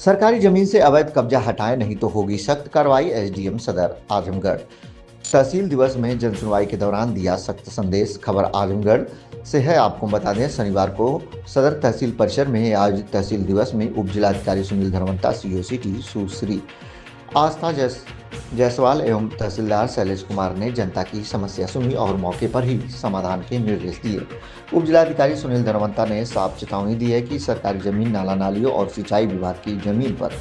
सरकारी जमीन से अवैध कब्जा हटाएं नहीं तो होगी सख्त कार्रवाई। एसडीएम सदर आजमगढ़ तहसील दिवस में जनसुनवाई के दौरान दिया सख्त संदेश। खबर आजमगढ़ से है। आपको बता दें, शनिवार को सदर तहसील परिसर में आयोजित तहसील दिवस में उप जिलाधिकारी सुनील धर्मवंता, सीओ सिटी सुश्री आस्था जायसवाल एवं तहसीलदार शैलेश कुमार ने जनता की समस्या सुनी और मौके पर ही समाधान के निर्देश दिए। उप जिलाधिकारी सुनील धर्मवंता ने साफ चेतावनी दी है कि सरकारी जमीन, नाला नालियों और सिंचाई विभाग की जमीन पर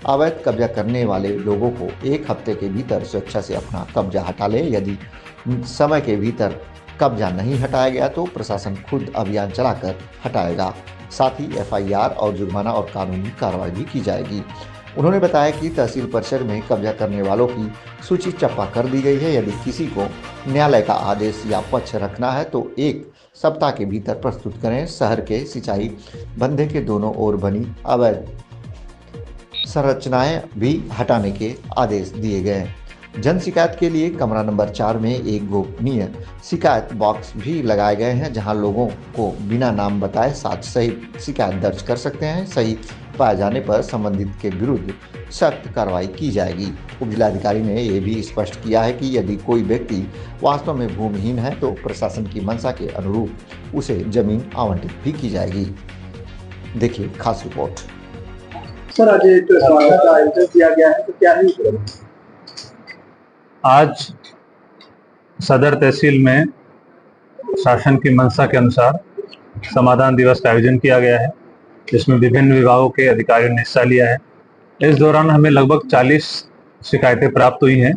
अवैध कब्जा करने वाले लोगों को 1 हफ्ते के भीतर स्वेच्छा से अपना कब्जा हटा ले। यदि समय के भीतर कब्जा नहीं हटाया गया तो प्रशासन खुद अभियान चलाकर हटाएगा। साथ ही एफआईआर और जुर्माना और कानूनी कार्रवाई भी की जाएगी। उन्होंने बताया कि तहसील परिसर में कब्जा करने वालों की सूची चप्पा कर दी गई है। यदि किसी को न्यायालय का आदेश या पक्ष रखना है तो 1 सप्ताह के भीतर प्रस्तुत करें। शहर के सिंचाई बंधे के दोनों ओर बनी अवैध संरचनाएं भी हटाने के आदेश दिए गए। जन शिकायत के लिए कमरा नंबर 4 में एक गोपनीय शिकायत बॉक्स भी लगाए गए हैं, जहां लोगों को बिना नाम बताए साथ सहित शिकायत दर्ज कर सकते हैं। सही पाए जाने पर संबंधित के विरुद्ध सख्त कार्रवाई की जाएगी। उप जिलाधिकारी ने यह भी स्पष्ट किया है कि यदि कोई व्यक्ति वास्तव में भूमिहीन है तो प्रशासन की मंशा के अनुरूप उसे जमीन आवंटित भी की जाएगी। देखिए खास रिपोर्ट। सर, आज एक स्वागत का आयोजन किया गया है, तो क्या है? आज सदर तहसील में शासन की मंशा के अनुसार समाधान दिवस का आयोजन किया गया है, जिसमें विभिन्न विभागों के अधिकारियों ने हिस्सा लिया है। इस दौरान हमें लगभग 40 शिकायतें प्राप्त हुई हैं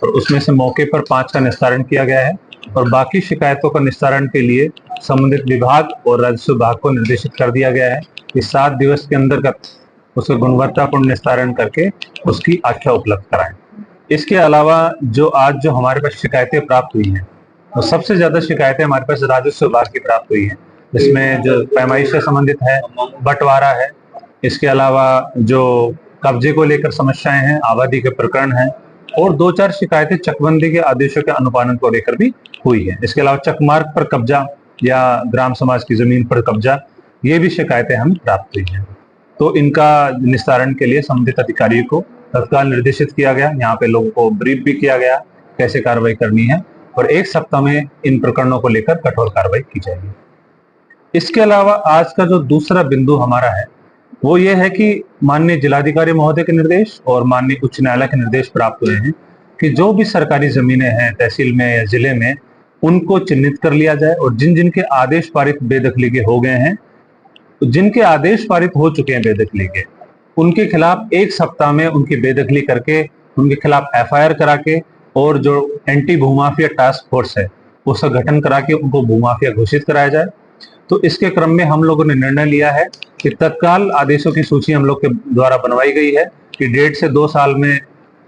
और उसमें से मौके पर 5 का निस्तारण किया गया है और बाकी शिकायतों का निस्तारण के लिए संबंधित विभाग और राजस्व विभाग को निर्देशित कर दिया गया है कि 7 दिवस के अंतर्गत उसका गुणवत्तापूर्ण निस्तारण करके उसकी आख्या उपलब्ध कराएं। इसके अलावा जो हमारे पास शिकायतें प्राप्त हुई हैं, तो सबसे ज्यादा शिकायतें हमारे पास राजस्व विभाग की प्राप्त हुई हैं, जिसमें जो पैमाइश से संबंधित है, बंटवारा है, इसके अलावा जो कब्जे को लेकर समस्याएं हैं, आबादी के प्रकरण हैं और 2-4 शिकायतें चकबंदी के आदेशों के अनुपालन को लेकर भी हुई है। इसके अलावा चकमार्ग पर कब्जा या ग्राम समाज की जमीन पर कब्जा, ये भी शिकायतें हमें प्राप्त हुई हैं। तो इनका निस्तारण के लिए संबंधित अधिकारियों को तत्काल निर्देशित किया गया। यहाँ पे लोगों को ब्रीफ भी किया गया कैसे कार्रवाई करनी है और 1 सप्ताह में इन प्रकरणों को लेकर कठोर कार्रवाई की जाएगी। इसके अलावा आज का जो दूसरा बिंदु हमारा है वो ये है कि माननीय जिलाधिकारी महोदय के निर्देश और माननीय उच्च न्यायालय के निर्देश प्राप्त हुए हैं कि जो भी सरकारी जमीनें हैं तहसील में या जिले में, उनको चिन्हित कर लिया जाए और जिन जिनके आदेश पारित बेदखली के हो गए हैं, जिनके आदेश पारित हो चुके हैं बेदखली के, उनके खिलाफ 1 सप्ताह में उनकी बेदखली करके उनके खिलाफ एफआईआर करा के और जो एंटी भूमाफिया टास्क फोर्स है उसका गठन करा के उनको भूमाफिया घोषित कराया जाए। तो इसके क्रम में हम लोगों ने निर्णय लिया है कि तत्काल आदेशों की सूची हम लोग के द्वारा बनवाई गई है कि 1.5 से 2 साल में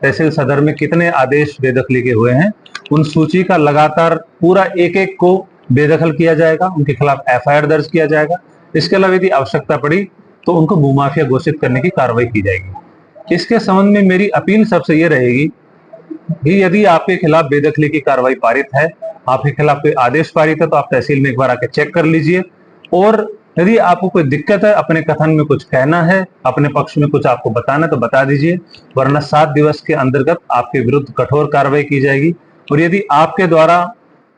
तहसील सदर में कितने आदेश बेदखली के हुए हैं, उन सूची का लगातार पूरा एक को बेदखल किया जाएगा, उनके खिलाफ एफआईआर दर्ज किया जाएगा। इसके अलावा यदि आवश्यकता पड़ी तो उनको भूमाफिया घोषित करने की कार्रवाई की जाएगी। इसके संबंध में मेरी अपील सबसे ये रहेगी कि यदि आपके खिलाफ बेदखली की कार्रवाई पारित है, आपके खिलाफ कोई आदेश पारित है, तो आप तहसील में एक बार आके चेक कर लीजिए और यदि आपको कोई दिक्कत है, अपने कथन में कुछ कहना है, अपने पक्ष में कुछ आपको बताना है तो बता दीजिए, वरना 7 दिवस के अंतर्गत आपके विरुद्ध कठोर कार्रवाई की जाएगी। और यदि आपके द्वारा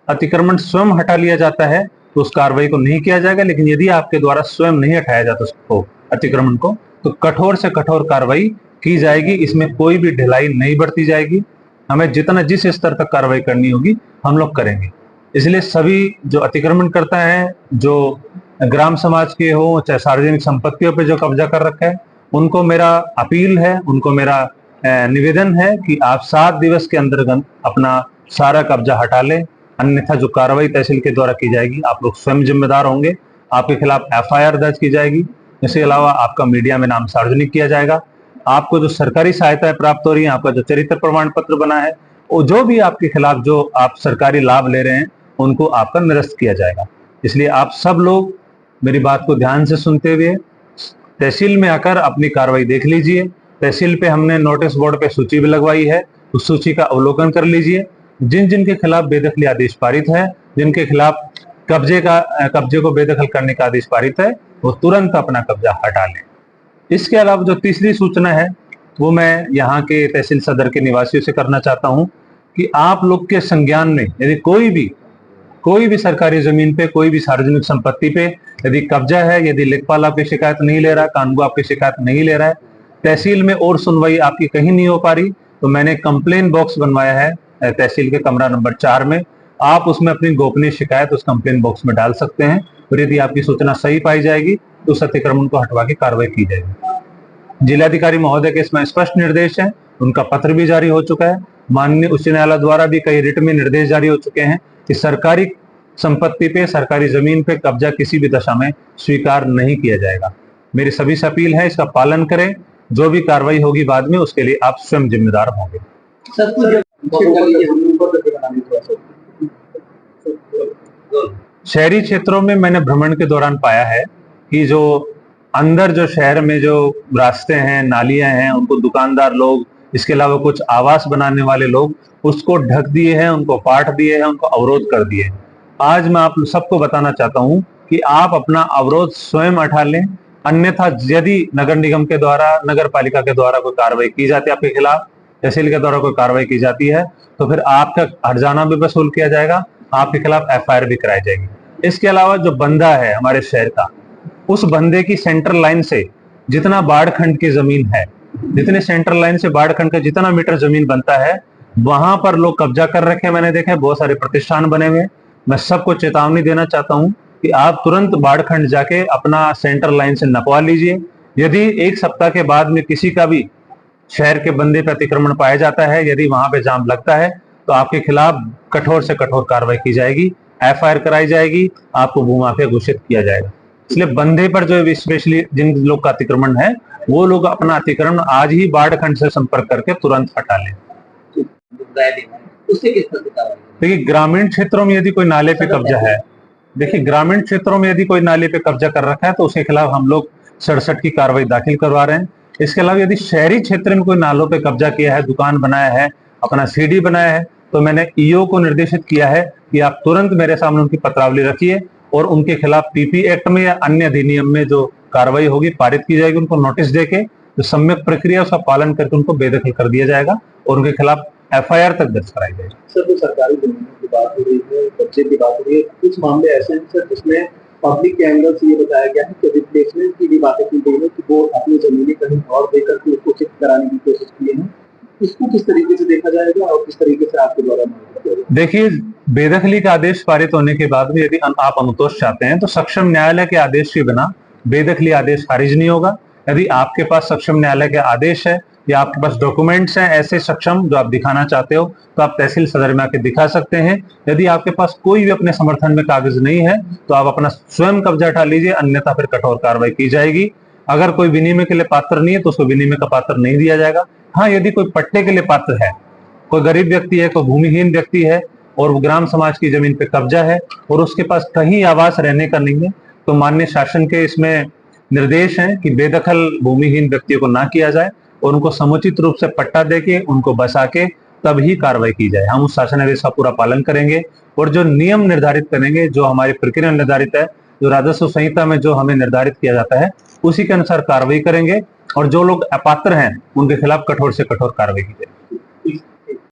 अतिक्रमण स्वयं हटा लिया जाता है तो उस कार्रवाई को नहीं किया जाएगा, लेकिन यदि आपके द्वारा स्वयं नहीं हटाया जाता उसको अतिक्रमण को, तो कठोर से कठोर कार्रवाई की जाएगी। इसमें कोई भी ढिलाई नहीं बरती जाएगी। हमें जिस स्तर तक कार्रवाई करनी होगी हम लोग करेंगे। इसलिए सभी जो अतिक्रमण करता है, जो ग्राम समाज के हो चाहे सार्वजनिक संपत्तियों पे जो कब्जा कर रखा है, उनको मेरा अपील है, उनको मेरा निवेदन है कि आप 7 दिवस के अंतर्गत अपना सारा कब्जा हटा लें, अन्यथा जो कार्रवाई तहसील के द्वारा की जाएगी आप लोग स्वयं जिम्मेदार होंगे। आपके खिलाफ एफआईआर दर्ज की जाएगी। इसके अलावा आपका मीडिया में नाम सार्वजनिक किया जाएगा। आपको जो सरकारी सहायताएं प्राप्त हो रही है, आपका जो चरित्र प्रमाण पत्र बना है, और जो भी आपके खिलाफ जो आप सरकारी लाभ ले रहे हैं उनको आपका निरस्त किया जाएगा। इसलिए आप सब लोग मेरी बात को ध्यान से सुनते हुए तहसील में आकर अपनी कार्रवाई देख लीजिए। तहसील पे हमने नोटिस बोर्ड पे सूची भी लगवाई है, उस सूची का अवलोकन कर लीजिए। जिन जिन के खिलाफ बेदखली आदेश पारित है, जिनके खिलाफ कब्जे को बेदखल करने का आदेश पारित है, वो तुरंत अपना कब्जा हटा लें। इसके अलावा जो तीसरी सूचना है वो मैं यहाँ के तहसील सदर के निवासियों से करना चाहता हूँ कि आप लोग के संज्ञान में यदि कोई भी सरकारी जमीन पे, कोई भी सार्वजनिक संपत्ति पे यदि कब्जा है, यदि लेखपाल आपकी शिकायत नहीं ले रहा, कानून आपकी शिकायत नहीं ले रहा है, तहसील में और सुनवाई आपकी कहीं नहीं हो पा रही, तो मैंने कंप्लेन बॉक्स बनवाया है तहसील के कमरा नंबर 4 में। आप उसमें अपनी गोपनीय शिकायत उस कंप्लेन बॉक्स में डाल सकते हैं और यदि आपकी सूचना सही पाई जाएगी तो उस अतिक्रमण को हटवा के कार्रवाई की जाएगी। जिलाधिकारी महोदय के इसमें स्पष्ट निर्देश है, उनका पत्र भी जारी हो चुका है। माननीय उच्च न्यायालय द्वारा भी कई रिट में निर्देश जारी हो चुके हैं कि सरकारी संपत्ति पे, सरकारी जमीन पे कब्जा किसी भी दशा में स्वीकार नहीं किया जाएगा। मेरी सभी से अपील है, इसका पालन करें। जो भी कार्रवाई होगी बाद में उसके लिए आप स्वयं जिम्मेदार होंगे। शहरी क्षेत्रों में मैंने भ्रमण के दौरान पाया है कि जो अंदर जो शहर में जो रास्ते हैं, नालियां हैं, उनको दुकानदार लोग, इसके अलावा कुछ आवास बनाने वाले लोग उसको ढक दिए हैं, उनको पाट दिए हैं, उनको अवरोध कर दिए हैं। आज मैं आप सबको बताना चाहता हूं कि आप अपना अवरोध स्वयं हटा लें, अन्यथा यदि नगर निगम के द्वारा, नगर पालिका के द्वारा कोई कार्रवाई की जाती है आपके खिलाफ, तहसील के द्वारा कोई कार्रवाई की जाती है, तो फिर आपका हर्जाना भी वसूल किया जाएगा, आपके खिलाफ FIR भी कराई जाएगी। इसके अलावा जो बंदा है हमारे शहर का, उस बंदे की सेंट्रल लाइन से जितना बाढ़ खंड की जमीन है, जितने सेंट्रल लाइन से बाढ़ खंड का जितना मीटर जमीन बनता है, वहां पर लोग कब्जा कर रखे हैं। मैंने देखा है बहुत सारे प्रतिष्ठान बने हुए। मैं सबको चेतावनी देना चाहता हूं कि आप तुरंत बाढ़ खंड जाके अपना सेंट्रल लाइन से नपवा लीजिए। यदि 1 सप्ताह के बाद में किसी का भी शहर के बंदे पे अतिक्रमण पाया जाता है, यदि वहां पे जाम लगता है, तो आपके खिलाफ कठोर से कठोर कार्रवाई की जाएगी, FIR कराई जाएगी, आपको भूमाफिया घोषित किया जाएगा। इसलिए बंदे पर जो स्पेशली जिन लोग का अतिक्रमण है, वो लोग अपना अतिक्रमण आज ही बाढ़ खंड से संपर्क करके तुरंत हटा लें। देखिए, ग्रामीण क्षेत्रों में यदि कोई नाले पे कब्जा है, ग्रामीण क्षेत्रों में यदि कोई नाले पे कब्जा कर रखा है तो उसके खिलाफ हम लोग 67 की कार्रवाई दाखिल करवा रहे हैं। इसके अलावा यदि शहरी क्षेत्र में कोई नालों पे कब्जा किया है, दुकान बनाया है, अपना CD बनाया है, तो मैंने EO को निर्देशित किया है कि आप तुरंत मेरे सामने उनकी पत्रावली रखिए और उनके खिलाफ PP एक्ट में या अन्य अधिनियम में जो कार्रवाई होगी पारित की जाएगी। उनको नोटिस देके जो सम्यक प्रक्रिया उसका पालन करके उनको बेदखल कर दिया जाएगा और उनके खिलाफ FIR तक दर्ज कराई जाएगी। सर, जो सरकारी जमीनों की बात हो रही है, कब्जे की बात हो रही है, कुछ मामले ऐसे हैं सर जिसमें पब्लिक के एंगल से ये बताया गया है कि रिप्लेसमेंट की भी बातें की गई है कि वो अपनी जमीनें कहीं और देकर के उसको शिफ्ट कराने की कोशिश की है। इसको किस तरीके से देखा जाएगा और किस तरीके से आपके द्वारा मांगा जाएगा? देखिए, बेदखली का आदेश पारित होने के बाद भी यदि आप अनुतोष चाहते हैं तो सक्षम न्यायालय के आदेश के बिना बेदखली आदेश खारिज नहीं होगा। यदि आपके पास सक्षम न्यायालय के आदेश है या आपके पास डॉक्यूमेंट्स हैं ऐसे सक्षम जो आप दिखाना चाहते हो, तो आप तहसील सदर में आके दिखा सकते हैं। यदि आपके पास कोई भी अपने समर्थन में कागज नहीं है तो आप अपना स्वयं कब्जा हटा लीजिए, अन्यथा फिर कठोर कार्रवाई की जाएगी। अगर कोई विनिमय के लिए पात्र नहीं है तो उसको विनिमय का पात्र नहीं दिया जाएगा। हाँ, यदि कोई पट्टे के लिए पात्र है, कोई गरीब व्यक्ति है, कोई भूमिहीन व्यक्ति है और ग्राम समाज की जमीन पे कब्जा है और उसके पास कहीं आवास रहने का नहीं है, तो माननीय शासन के इसमें निर्देश हैं कि बेदखल भूमिहीन व्यक्तियों को ना किया जाए और उनको समुचित रूप से पट्टा देके उनको बसा के तब ही कार्रवाई की जाए। हम उस शासनादेश का पूरा पालन करेंगे और जो नियम निर्धारित करेंगे, जो हमारी प्रक्रिया निर्धारित है, जो राजस्व संहिता में जो हमें निर्धारित किया जाता है, उसी के अनुसार कार्रवाई करेंगे और जो लोग अपात्र हैं उनके खिलाफ कठोर से कठोर कार्रवाई की जाएगी।